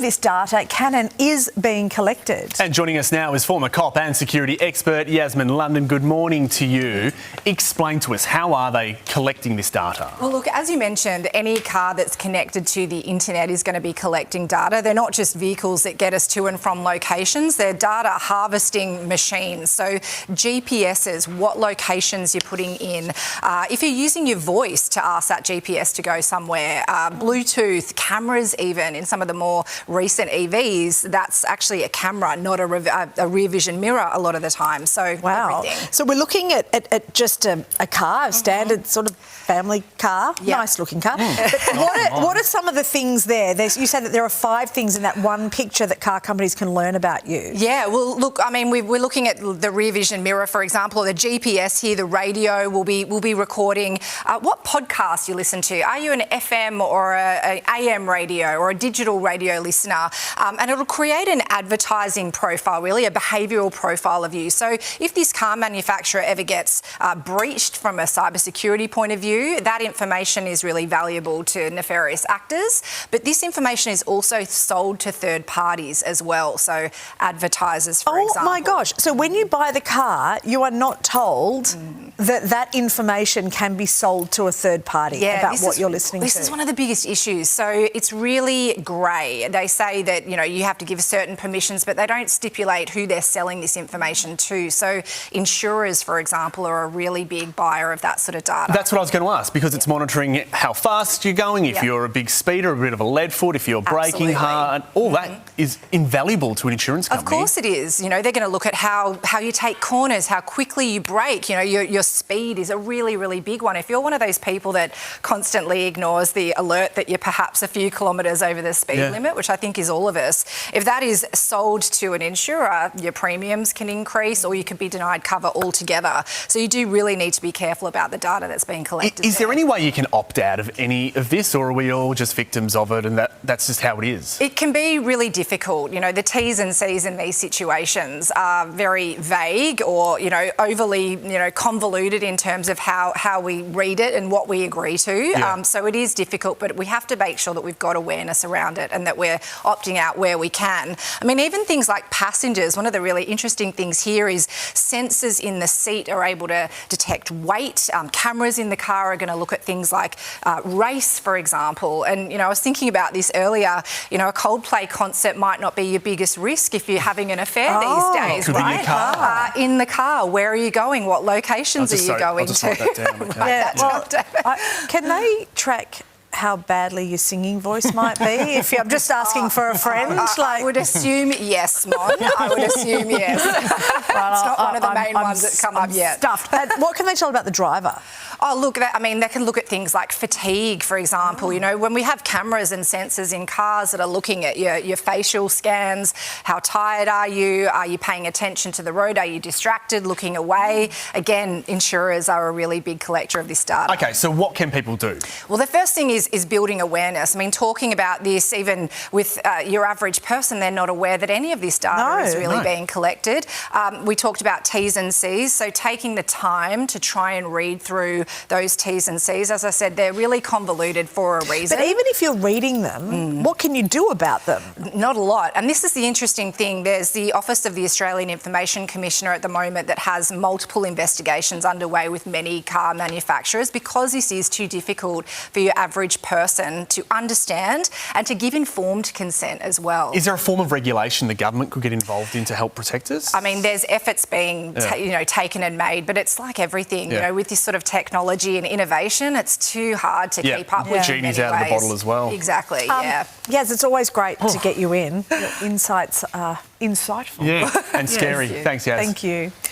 This data can and is being collected. And joining us now is former cop and security expert Yasmin London. Good morning to you. Explain to us, how are they collecting this data? Well, look, as you mentioned, any car that's connected to the internet is going to be collecting data. They're not just vehicles that get us to and from locations, they're data harvesting machines. So GPSs, what locations you're putting in. If you're using your voice to ask that GPS to go somewhere, Bluetooth, cameras even, in some of the more recent EVs, that's actually a camera, not a rear vision mirror a lot of the time. So wow. Everything. So we're looking at just a car, a standard sort of family car, nice looking car. But what are some of the things there? You said that there are 5 things in that one picture that car companies can learn about you. Yeah, well, look, I mean, we're looking at the rear vision mirror, for example, the GPS here, the radio will be recording what podcast you listen to. Are you an FM or an AM radio or a digital radio listener? And it'll create an advertising profile, really, a behavioural profile of you. So if this car manufacturer ever gets breached from a cybersecurity point of view, that information is really valuable to nefarious actors. But this information is also sold to third parties as well, so advertisers, for example. Oh my gosh. So when you buy the car, you are not told that information can be sold to a third party about what you're listening to. This is one of the biggest issues. So it's really grey. They say that, you know, you have to give certain permissions, but they don't stipulate who they're selling this information to. So insurers, for example, are a really big buyer of that sort of data. That's what I was going to ask, because it's monitoring how fast you're going, if you're a big speeder, a bit of a lead foot, if you're braking hard, all that is invaluable to an insurance company. Of course it is. You know, they're going to look at how you take corners, how quickly you brake. You know, your speed is a really, really big one. If you're one of those people that constantly ignores the alert that you're perhaps a few kilometres over the speed limit, which I think is all of us, if that is sold to an insurer, your premiums can increase or you could be denied cover altogether. So you do really need to be careful about the data that's being collected. Is there any way you can opt out of any of this, or are we all just victims of it and that's just how it is? It can be really difficult. You know, the T's and C's in these situations are very vague or, you know, overly, you know, convoluted in terms of how we read it and what we agree to. So it is difficult, but we have to make sure that we've got awareness around it and that we're opting out where we can. I mean, even things like passengers, one of the really interesting things here is sensors in the seat are able to detect weight. Cameras in the car are going to look at things like race, for example. And, you know, I was thinking about this earlier. You know, a Coldplay concert might not be your biggest risk if you're having an affair these days, could right? be in your car. In the car, where are you going? What locations are you going to? Write that down. Can they track how badly your singing voice might be? If I'm just asking for a friend, I would assume yes, Mon. I would assume yes. It's not one of the main ones that come up yet. Stuffed. What can they tell about the driver? Oh, look, I mean, they can look at things like fatigue, for example. You know, when we have cameras and sensors in cars that are looking at your facial scans, how tired are you? Are you paying attention to the road? Are you distracted, looking away? Again, insurers are a really big collector of this data. Okay, so what can people do? Well, the first thing is building awareness. I mean, talking about this, even with your average person, they're not aware that any of this data is really being collected. We talked about T's and C's, so taking the time to try and read through those T's and C's. As I said, they're really convoluted for a reason. But even if you're reading them, what can you do about them? Not a lot. And this is the interesting thing. There's the Office of the Australian Information Commissioner at the moment that has multiple investigations underway with many car manufacturers because this is too difficult for your average person to understand and to give informed consent as well. Is there a form of regulation the government could get involved in to help protect us? I mean, there's efforts being taken and made, but it's like everything, you know, with this sort of technology and innovation, it's too hard to keep up with. Genie's out of the bottle as well. Exactly, Yes, it's always great to get you in. Your insights are insightful. Yeah, and scary. Thanks, Yaz. Thank you.